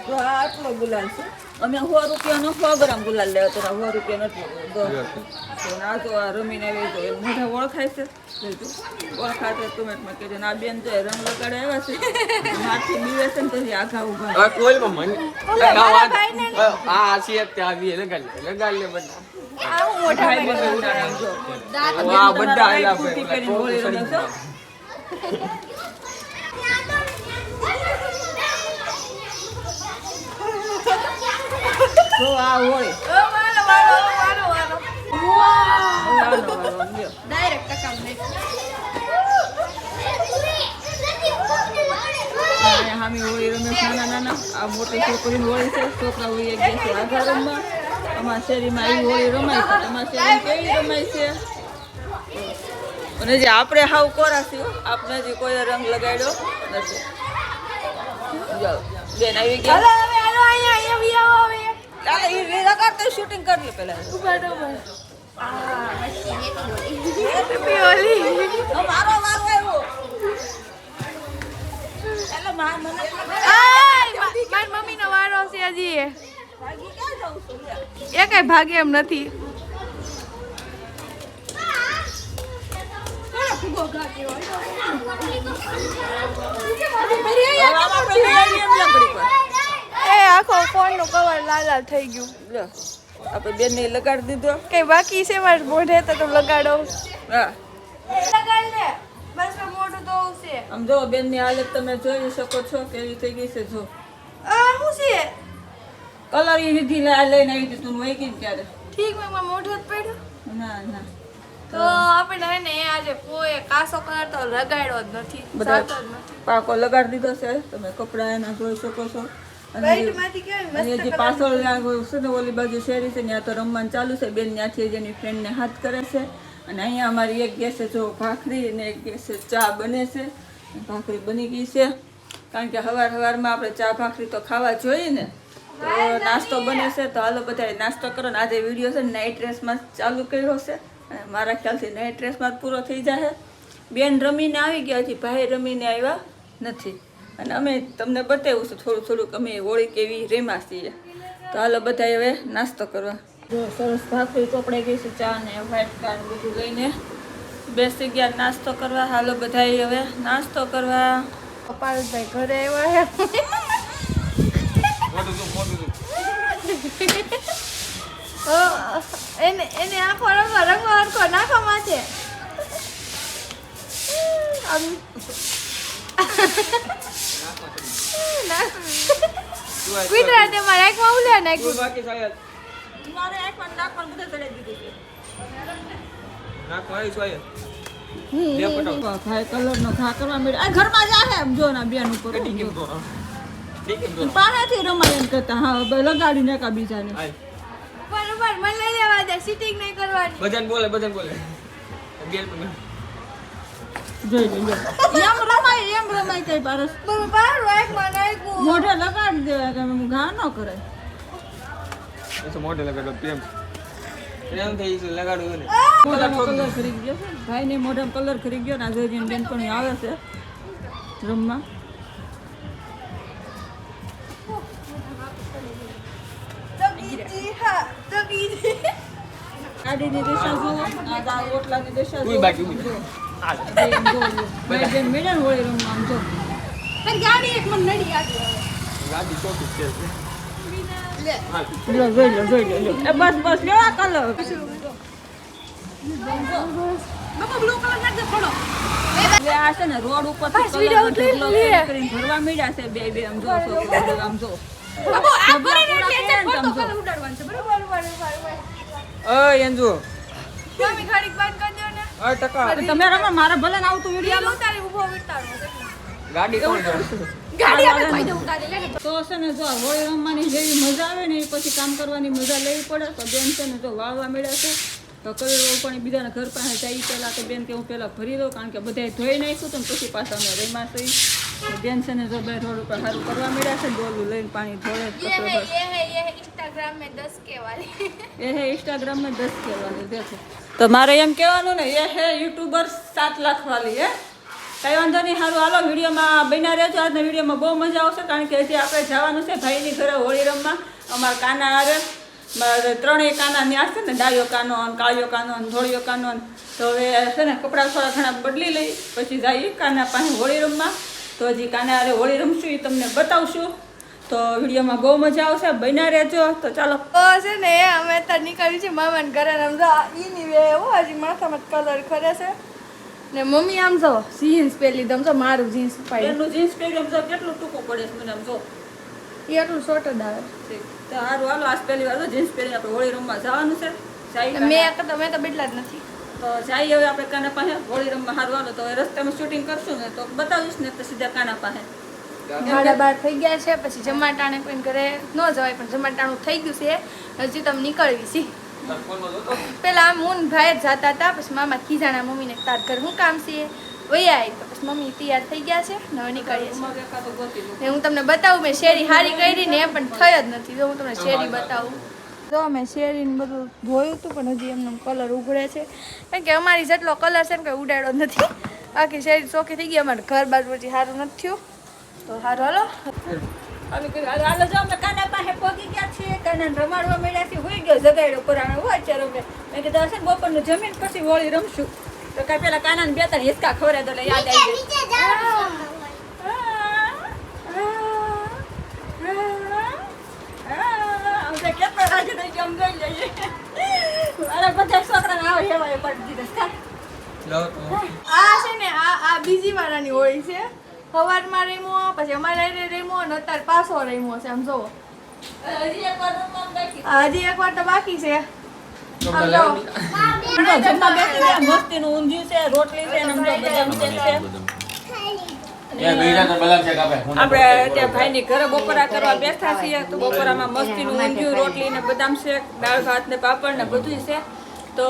તો આટલો ગુલાલ છે અમે 100 રૂપિયાનો 100 ગ્રામ ગુલાલ લેવા તો 100 રૂપિયા નથી તો ના તો આ રમીને આવી તો મોઢા ઓળખાય છે ઓળખાતે કમેન્ટમાં કહેજો આ બેન તો રંગ લગાડે આવ્યા છે માથે બીવે છે ને પછી આખા ઉભા કોઈમાં મને આ છે ત્યાં આવી લગાડ લે બધા આ મોઢા વાહ બધા આયલા હોળી રમે છે તો આ હોળી ડાયરેક્ટ ટકામ નહીં હામી હોળી રમે નાના આ મોટી છોકરી હોળી છે છોકરા હોળી એક દિવસે આઘા રમવા અમારા શેરીમાં આવી હોળી રમાય છે તમારા શેરીમાં કેવી રમાય છે અને જે આપણે હાવ કોરા છીએ આપણે જે કોઈ રંગ લગાડ્યો નથી જાઓ બેન આવી ગયા શૂટિંગ કરી લે પેલા મારો વારો આવ્યો એટલે મારી મમ્મી નો વારો છે હજી એ કઈ ભાગે એમ નથી એ આખો ફોન નું કવર લાલ લાલ થઈ ગયું આપણે બેન ને લગાડી દીધો કઈ બાકી છે મારે મોઢે તો લગાડો હા લગાડ લે બસ મોઢું તો છે આમ જો બેન ની હાલત તમે જોઈ શકો છો કેવી થઈ ગઈ છે જો આ શું છે કલર એ વિધિ લઈને આવી હતી તું વહી ગઈ ત્યારે ઠીક મેં મોઢું જ પડ્યું ના ના તો આપણે ને આજે કોઈ કાસો કલર તો લગાડ્યો જ નથી બધા સાતો જ નથી પાકો લગાડી દીધો છે તમે કપડા એના જોઈ શકો છો અને વાઈટ માંથી કેવી અને જે પાછળ છે ને ઓલી બાજુ શેરી છે ત્યાં તો રમવાનું ચાલુ છે બેન ત્યાંથી જેની ફ્રેન્ડને હાથ કરે છે અને અહીંયા અમારી એક ગેસે જો ભાખરી અને એક ગેસે ચા બને છે ભાખરી બની ગઈ છે કારણ કે સવારમાં આપણે ચા ભાખરી તો ખાવા જોઈએ ને તો નાસ્તો બને છે તો હાલો બધા નાસ્તો કરો ને આજે વિડીયો છે નાઇટ ડ્રેસમાં ચાલુ કર્યો છે અને મારા ખ્યાલથી નાઇટ ડ્રેસમાં જ પૂરો થઈ જાય બેન રમીને આવી ગયા છે ભાઈ રમીને આવ્યા નથી અને અમે તમને બતાવ્યું છે થોડુંક અમે હોળી કેવી રેમા છીએ તો હાલો બધા હવે નાસ્તો કરવા જો સરસ ભાખરી ચોપડાઈ ગઈ છે ચા ને વ્હાઈટ કાર્ડ બધું લઈને બેસી ગયા નાસ્તો કરવા હાલો બધા હવે નાસ્તો કરવા કપાલભાઈ ઘરે આવ્યા એને આખો રંગો હરખો નાખો માથે ગુજરાતી માં રાખવા ઉલ્યા નાખ્યું બાકી સાહેબ મારે આંખમાં નાખવાનું બધું ચડાવી દીધું છે નાખવાય સાહેબ ભાઈ કલરનો ઘા કરવા મળ્યો આ ઘરમાં જાહે એમ જો ના બેન ઉપર પાણાથી રમાય એમ કરતા હા લગાડીને કા બીજાને બરોબર મને લઈ લેવા દે સિટિંગ નહીં કરવાની બધાને બોલે બેલ પણ જોઈ લેજો એમ રમાય કઈ પારસ બરોબર રાઈટમાં નાખ્યું મોઢે લગાડી દેવાય કે ઘા ન કરાય એ તો મોઢે લગાડો પ્રેમ થઈ છે લગાડવું ને મોઢામાં કલર ખરી ગયો છે ભાઈ ને મોઢામાં કલર ખરી ગયો ને આ જોઈ બેન પણ આવે છે રમવા ગાડીની દિશા જુઓ આ ઓટલાની દિશા જુઓ બાકી બેન મેડન હોળી રમવા આમ જો ગાડી એક મને નડી આવી ગાડી ચોકી છે જોઈ લો એ બસ લ્યો આ કલર બાબા બ્લુ કલર નાખ દે થોડો હવે આ છે ને રોડ ઉપર કરીને ભરવા મળ્યા છે બે આમ જો આમ જો બાબા આ કરીને એટલે ફોટો કલર ઉડાડવાનું છે બરોબર ઓય અંજુ તમે ઘડીક બંધ કરી દો ને ઓય ટકા તમે રમો મારા ભલે ના આવતું વિડિયો ઉતારી ઊભો વિતારો ગાડી કોણ છે ગાડી આપણે ભાઈ દે ઉતારી લે તો છે ને જો હોળી રમવાની જેવી મજા આવે ને એ પછી કામ કરવાની મજા લેવી પડે તો બેન છે ને જો વાવવા મળ્યા છે તો કલર પણ બીજાના ઘર પાસે જઈ પહેલાં તો બેન કે હું પહેલાં ભરી દઉં કારણ કે બધાએ ધોઈ નાખ્યું તો પછી પાછા અમે રેમાં થઈ બેન છે ને જો બે રોડ ઉપર સારું કરવા મળ્યા છે ડોલું લઈને પાણી ધોળે ये इंस्टाग्राम में 10K वाली એ હે इंस्टाग्राम में 10K वाली देखो तो मारे एम कहेवानुं ने ये है यूट्यूबर 7 लाख वाली है કાંઈ વાંધો નહીં, સારું હાલો વિડીયોમાં બન્યા રહેજો. આજના વિડીયોમાં બહુ મજા આવશે, કારણ કે હજી આપણે જવાનું છે ભાઈની ઘરે હોળી રમવા. અમારા કાના હારે મારે ત્રણેય કાના ત્યાં છે ને, ડાયો કાનો અને કાળિયો કાનો અને ધોળિયો કાનો. તો હવે છે ને કપડાં થોડા ઘણા બદલી લઈ, પછી જઈએ કાના પાસે હોળી રમવા. તો હજી કાના હારે હોળી રમશું એ તમને બતાવશું. તો વિડીયોમાં બહુ મજા આવશે, બન્યા રહેજો. તો ચાલો તો છે ને અમે અત્યારે નીકળ્યું છે મામાને ઘરે. આમ જો ઈની વે હજી માથામાં કલર ખરે છે ને. મમ્મી આમ જો જીન્સ પહેરી લીધું. આમ જો મારું જીન્સ પાડ્યું. એનું જીન્સ પહેરી તો કેટલું ટૂંકું પડે છે મને આમ જો. એ એટલું શોર્ટ જ આવે. તો સારું હાલો, આજ પહેલી વાર તો જીન્સ પહેરી આપણે હોળી રમવા જવાનું છે. મેં તો બેટલા જ નથી. તો જઈએ હવે આપણે કાના પાસે હોળી રમવા. સારું હાલો, તો હવે રસ્તામાં શૂટિંગ કરશું ને તો બતાવીશ ને, તો સીધા કાના પાસે. 12:30 થઈ ગયા છે. પછી જમાટાણે કોઈ ઘરે ન જવાય, પણ જમાટાણું થઈ ગયું છે. હજી તમે નીકળવી છે. પેલા આમ હું ને ભાઈ જ જતા હતા, પછી મામા ખીજાણા મમ્મીને તાર ઘર શું કામ છે વયા આવી. તો પછી મમ્મી તૈયાર થઈ ગયા છે ને હવે નીકળીએ છીએ. ને હું તમને બતાવું, મેં શેરી હારી કરી ને પણ થઈ જ નથી. જો હું તમને શેરી બતાવું. જો મેં શેરીને બધું ધોયું હતું, પણ હજી એમનો કલર ઉઘડે છે, કારણ કે અમારી જેટલો કલર છે ને કંઈ ઉડાડ્યો નથી. બાકી શેરી ચોખ્ખી થઈ ગઈ. અમારે ઘર બાજુ પછી સારું નથી થયું. તો સારું હાલો હાલો જો અમે કાના પાસે પહોંચી ગયા છીએ. કાનાને રમાડવા મળ્યા છીએ. હોઈ ગયો જગાડ્યો પુરાણો હોય અત્યારે. અમે મેં કીધું હશે ને બપોરનું જમીન પછી હોળી રમશું. તો કાંઈ પેલા કાનાને 2-3 હિસકા ખવડાવી દો એટલે યાદ આવી જાય. કેટલો રાજી થઈ ગયો, આમ જોઈ લઈએ. અરે બધા છોકરાને આવે એવા એ પડી દીધા. આ છે ને આ બીજી વાળાની હોળી છે. સવારમાં રેમો, પછી અમારે રેમો અને અત્યારે પાછો રેમો છે. આમ જોવો હજી એકવાર રમવાનું બાકી. હજી એક વાર તો બાકી છે. જમવા બેસી ગયા. મસ્તીનું ઊંધિયું છે, રોટલી છે, અને બદામ તેલ છે. આપણે ત્યાં ભાઈની ઘરે બપોરા કરવા બેઠા છીએ. તો બપોરામાં મસ્તીનું ઊંધિયું, રોટલી ને બદામ શેક, દાળ ભાત ને પાપડ ને બધું છે. તો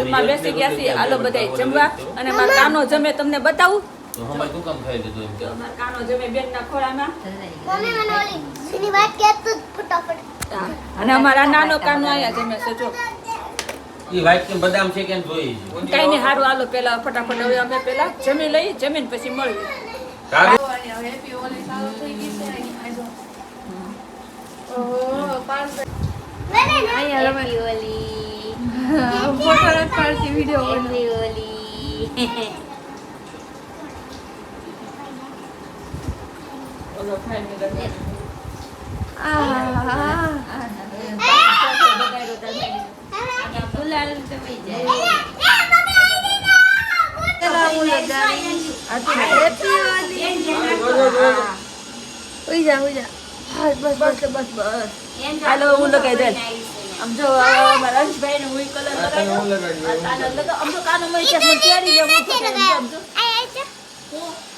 એમાં બેસી ગયા છીએ. હાલો બધાય જમવા. અને મારા કાનો જમે તમને બતાવું. મારા કાનો જમે બેનના ખોળામાં. અને અમારા નાનો કાનો અહીંયા જમે છે. જો બદામ છે કેમ જોઈ કઈ નહીં, સારું હાલો પેલા ફટાફટ હવે અમે પેલા જમી લઈ, જમીન પછી મળીએ. હેપી હોલી ચાલુ થઈ ગઈ છે. ઓહો પાર્સલ અહીંયા રમે ફોટો નથી પાડતી, વિડીયો ઓલો ખાઈને ગયો. હાલો હું લગાઈ દે. આમ જો અમારા અંશભાઈ ને હું કલર લગાવ્યો. આમ તો કાનો મળી છે, પણ તૈયારી લે. હું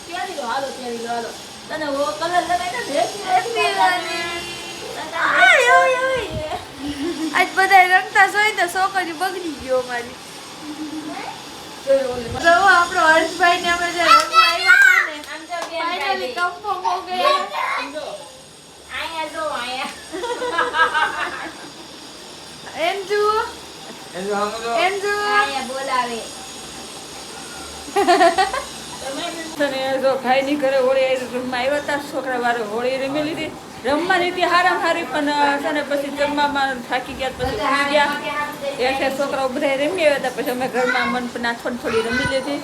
તૈયારી લો, હાલો તૈયારી લો, હાલો. તને વો કલર લગાવ્યો આજ બધા રમતા જોઈ તો છોકરી બગડી ગયો મારી. જો આપણો હર્ષભાઈ ને અમે જે રમવા આવ્યા હતા ને, ફાઇનલી કન્ફર્મ હો ગયા. એન્જુ જો ભાઈ ની ઘરે હોળી રમવા આવ્યા હતા. છોકરા વાળો હોળી રમી લીધી. રમવાની હતી હારામાં હારી, પણ છે ને પછી જમવામાં થાકી ગયા, પછી ઉઠી ગયા. એટલે છોકરાઓ બધા રમી આવ્યા હતા. પછી અમે ઘરમાં મનપના થોડી રમી લીધી.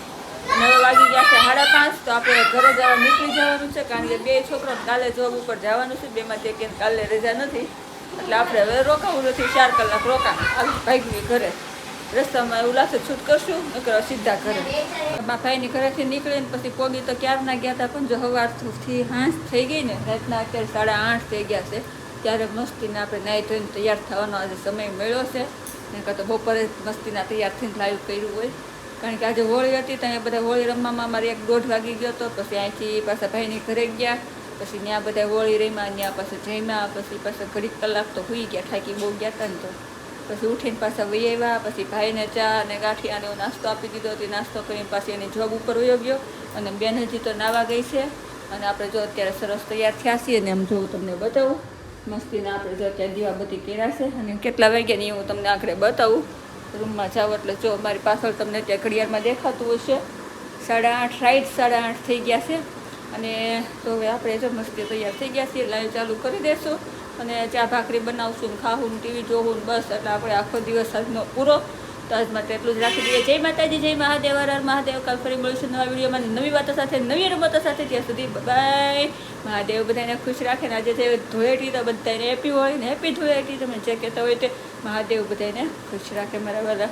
અને હવે વાગી ગયા છે 5:30. તો આપણે ઘરે જવા નીકળી જવાનું છે, કારણ કે 2 છોકરાઓ કાલે જોબ ઉપર જવાનું છે. 2માંથી એક કાલે રજા નથી, એટલે આપણે હવે રોકાવું નથી. 4 કલાક રોકાણ ભાઈની ઘરે. રસ્તામાં એવું લાગશે છૂટ કરશું, નકર સીધા ઘરે. મારા ભાઈની ઘરેથી નીકળીને પછી પોગી તો ક્યારના ગયા હતા, પણ જો સવારથી હાંસ થઈ ગઈ ને, રાતના અત્યારે 8:30 થઈ ગયા છે. ત્યારે મસ્તીને આપણે નાહી ધોઈને તૈયાર થવાનો આજે સમય મળ્યો છે. ને કાં તો બપોરે મસ્તીના તૈયાર થઈને લાઈવ કર્યું હોય, કારણ કે આજે હોળી હતી. ત્યાં બધા હોળી રમવામાં અમારે 1-1:30 વાગી ગયો હતો. પછી અહીંથી પાછા ભાઈની ઘરે ગયા. પછી ત્યાં બધા હોળી રમ્યા, ત્યાં પાછા જમ્યા. પછી પાછા ઘડીક કલાક તો સુઈ ગયા, થાકી બહુ ગયા હતા ને. તો પછી ઉઠીને પાછા વહી આવ્યા. પછી ભાઈને ચા અને ગાંઠિયા અને નાસ્તો આપી દીધો હતો. નાસ્તો કરીને પાછી એની જોબ ઉપર વયો ગયો. અને બેન હજી તો નાવા ગઈ છે. અને આપણે જો અત્યારે સરસ તૈયાર થયા છીએ ને, એમ જોઉં તમને બતાવું. મસ્તીના આપણે જો અત્યારે દીવાબત્તી કર્યા છે. અને કેટલા વાગ્યા ની હું તમને આખરે બતાવું. રૂમમાં જાઓ એટલે જો મારી પાછળ તમને ત્યાં ઘડિયાળમાં દેખાતું હશે 8:30 રાઈટ 8:30 થઈ ગયા છે. અને તો હવે આપણે જો મસ્તી તૈયાર થઈ ગયા છીએ, લાઈવ ચાલુ કરી દેશું અને ચા ભાખરી બનાવશું ને ખાવું ને ટીવી જોવું ને બસ. એટલે આપણે આખો દિવસ આજનો પૂરો. તો આજ માટે એટલું જ રાખી દઈએ. જય માતાજી, જય મહાદેવ, હર હર મહાદેવ. કાલ ફરી મળીશું નવા વિડીયોમાં નવી વાતો સાથે, નવી રમતો સાથે. ત્યાં સુધી બાય. મહાદેવ બધાને ખુશ રાખે ને આજે છે ધૂળેટી, તો બધાને હેપી હોય ને હેપી ધૂળેટી. તમે જે કહેતા હોય તે મહાદેવ બધાને ખુશ રાખે મારા વાલા.